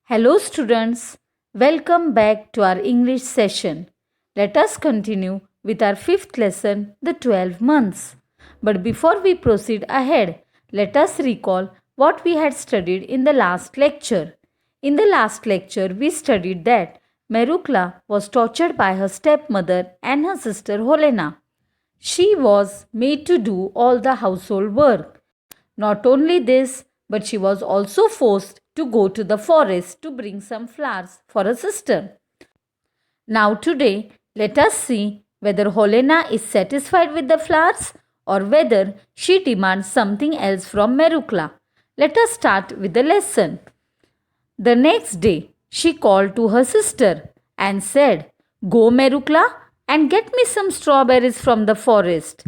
Hello students, welcome back to our English session. Let us continue with our fifth lesson, the 12 months. But before we proceed ahead, let us recall what we had studied in the last lecture. In the last lecture, we studied that Merukla was tortured by her stepmother and her sister Helena. She was made to do all the household work. Not only this, but she was also forced to go to the forest to bring some flowers for her sister. Now, today, let us see whether Helena is satisfied with the flowers or whether she demands something else from Merukla. Let us start with the lesson. The next day, she called to her sister and said, "Go, Merukla, and get me some strawberries from the forest."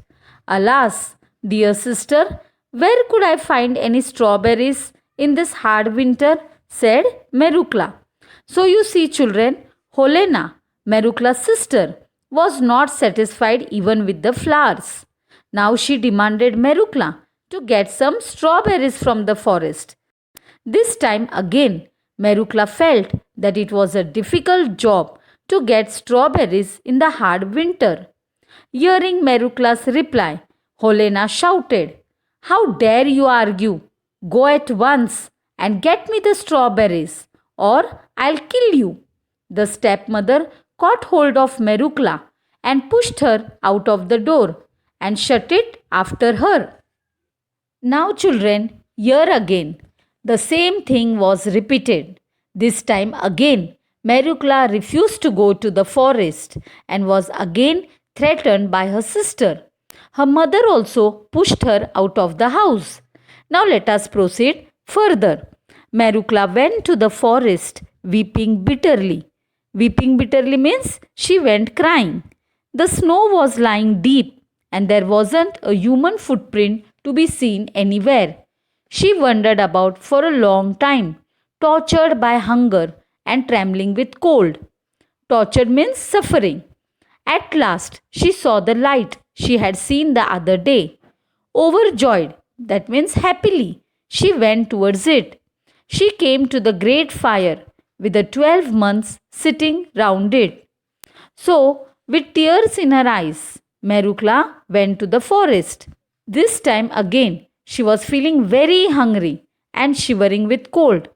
Alas, dear sister, where could I find any strawberries in this hard winter? Said Merukla. So you see, children, Helena, Merukla's sister, was not satisfied even with the flowers. Now she demanded Merukla to get some strawberries from the forest. This time again, Merukla felt that it was a difficult job to get strawberries in the hard winter. Hearing Merukla's reply, Helena shouted, "How dare you argue? Go at once and get me the strawberries, or I'll kill you." The stepmother caught hold of Merukla and pushed her out of the door and shut it after her. Now, children, here again, the same thing was repeated. This time again, Merukla refused to go to the forest and was again threatened by her sister. Her mother also pushed her out of the house. Now, let us proceed further. Merukla went to the forest weeping bitterly. Weeping bitterly means she went crying. The snow was lying deep and there wasn't a human footprint to be seen anywhere. She wandered about for a long time, tortured by hunger and trembling with cold. Tortured means suffering. At last, she saw the light she had seen the other day. Overjoyed, that means happily, she went towards it. She came to the great fire with the 12 months sitting round it. So, with tears in her eyes, Merukla went to the forest. This time again, she was feeling very hungry and shivering with cold.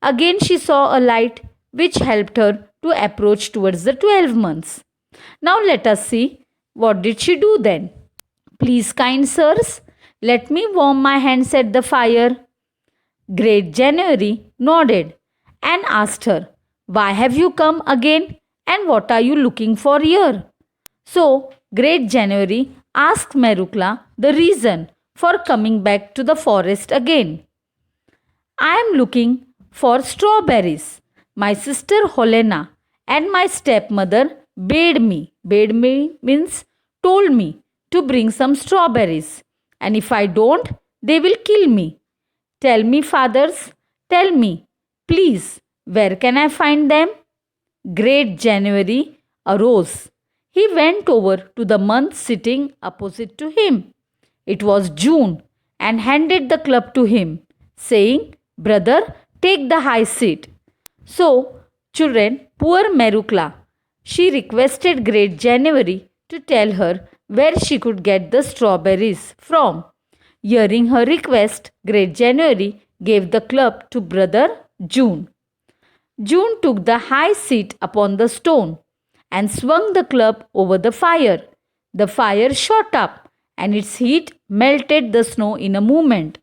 Again, she saw a light which helped her to approach towards the 12 months. Now, let us see what did she do then. "Please, kind sirs, let me warm my hands at the fire." Great January nodded and asked her, "Why have you come again and what are you looking for here?" So, Great January asked Merukla the reason for coming back to the forest again. "I am looking for strawberries. My sister Helena and my stepmother bade me means told me to bring some strawberries, and if I don't, they will kill me. Tell me, fathers, tell me, please, where can I find them?" Great January arose. He went over to the month sitting opposite to him. It was June, and handed the club to him, saying, "Brother, take the high seat." So, children, poor Merukla, she requested Great January to tell her where she could get the strawberries from. Hearing her request, Great January gave the club to brother June. June took the high seat upon the stone and swung the club over the fire. The fire shot up and its heat melted the snow in a moment.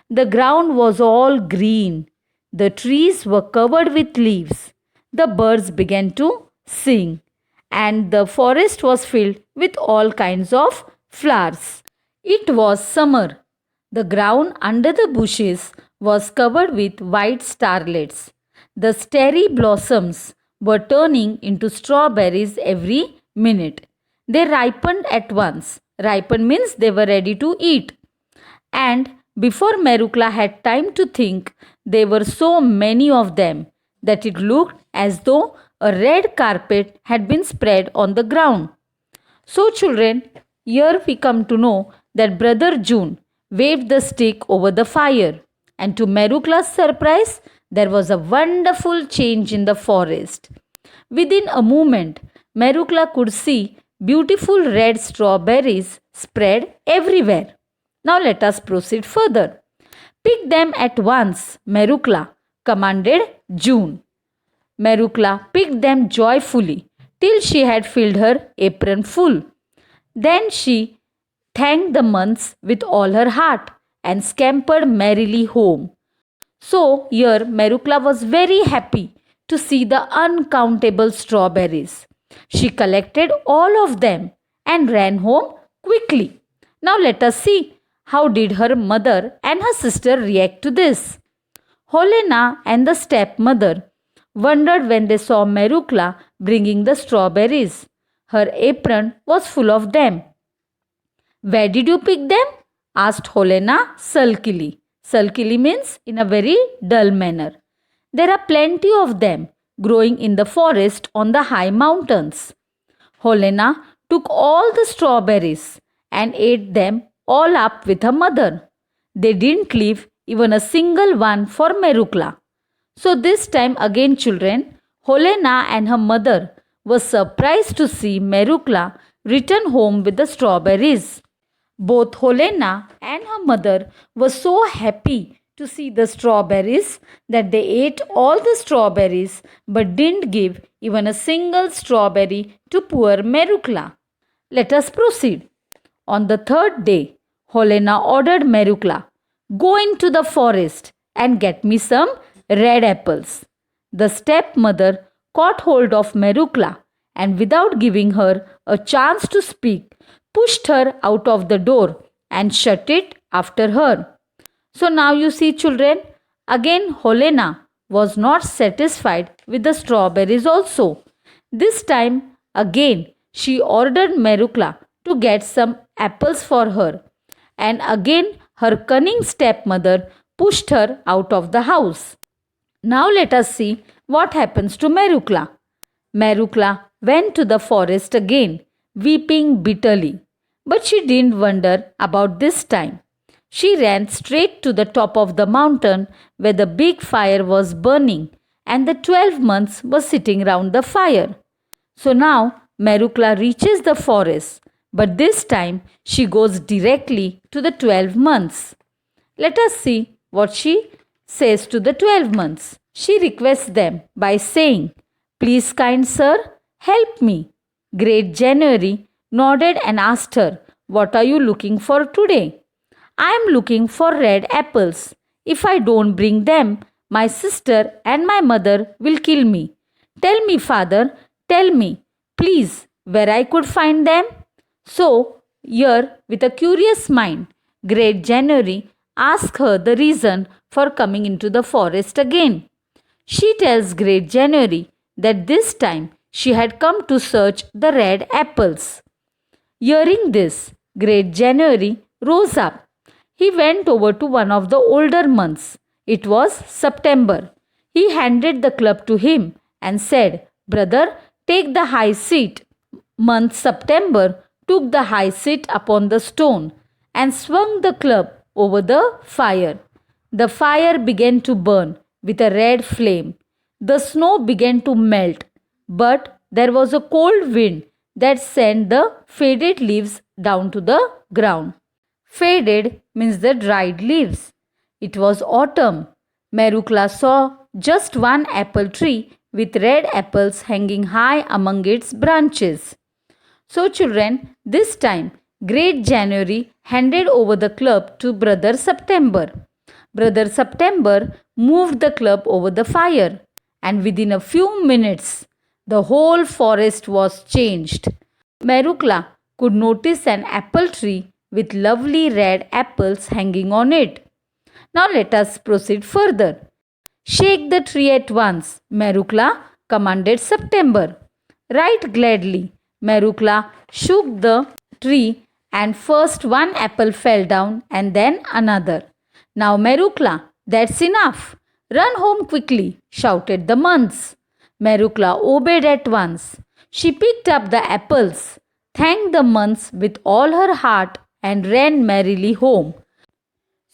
The ground was all green. The trees were covered with leaves. The birds began to sing, and the forest was filled with all kinds of flowers. It was summer. The ground under the bushes was covered with white starlets. The starry blossoms were turning into strawberries every minute. They ripened at once. Ripened means they were ready to eat. And before Merukla had time to think, there were so many of them that it looked as though a red carpet had been spread on the ground. So, children, here we come to know that Brother June waved the stick over the fire, and to Merukla's surprise, there was a wonderful change in the forest. Within a moment, Merukla could see beautiful red strawberries spread everywhere. Now let us proceed further. Pick them at once, Merukla, commanded June. Merukla picked them joyfully till she had filled her apron full. Then she thanked the months with all her heart and scampered merrily home. So here Merukla was very happy to see the uncountable strawberries. She collected all of them and ran home quickly. Now let us see how did her mother and her sister react to this. Helena and the stepmother wondered when they saw Merukla bringing the strawberries. Her apron was full of them. Where did you pick them? Asked Helena sulkily. Sulkily means in a very dull manner. There are plenty of them growing in the forest on the high mountains. Helena took all the strawberries and ate them all up with her mother. They didn't leave even a single one for Merukla. So this time again, children, Helena and her mother were surprised to see Merukla return home with the strawberries. Both Helena and her mother were so happy to see the strawberries that they ate all the strawberries but didn't give even a single strawberry to poor Merukla. Let us proceed. On the third day, Helena ordered Merukla, "Go into the forest and get me some red apples." The stepmother caught hold of Merukla and without giving her a chance to speak, pushed her out of the door and shut it after her. So now you see, children, again Helena was not satisfied with the strawberries also. This time again she ordered Merukla to get some apples for her, and again her cunning stepmother pushed her out of the house. Now let us see what happens to Merukla. Merukla went to the forest again, weeping bitterly. But she didn't wonder about this time. She ran straight to the top of the mountain where the big fire was burning and the 12 months were sitting round the fire. So now Merukla reaches the forest, but this time she goes directly to the 12 months. Let us see what she says to the 12 months. She requests them by saying, "Please, kind sir, help me." Great January nodded and asked her, "What are you looking for today?" "I am looking for red apples. If I don't bring them, my sister and my mother will kill me. Tell me, father, tell me, please, where I could find them." So, here, with a curious mind, Great January asks her the reason for coming into the forest again. She tells Great January that this time she had come to search the red apples. Hearing this, Great January rose up. He went over to one of the older months. It was September. He handed the club to him and said, "Brother, take the high seat." Month September took the high seat upon the stone and swung the club over the fire. The fire began to burn with a red flame. The snow began to melt, but there was a cold wind that sent the faded leaves down to the ground. Faded means the dried leaves. It was autumn. Merukla saw just one apple tree with red apples hanging high among its branches. So, children, this time Great January handed over the club to Brother September. Brother September moved the club over the fire, and within a few minutes, the whole forest was changed. Merukla could notice an apple tree with lovely red apples hanging on it. Now let us proceed further. "Shake the tree at once," Merukla commanded September. Right gladly, Merukla shook the tree, and first one apple fell down and then another. "Now, Merukla, that's enough. Run home quickly," shouted the months. Merukla obeyed at once. She picked up the apples, thanked the months with all her heart, and ran merrily home.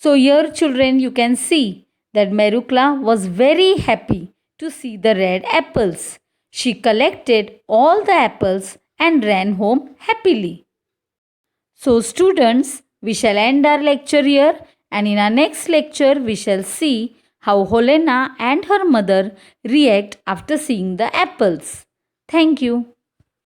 So here, children, you can see that Merukla was very happy to see the red apples. She collected all the apples and ran home happily. So students, we shall end our lecture here, and in our next lecture we shall see how Helena and her mother react after seeing the apples. Thank you.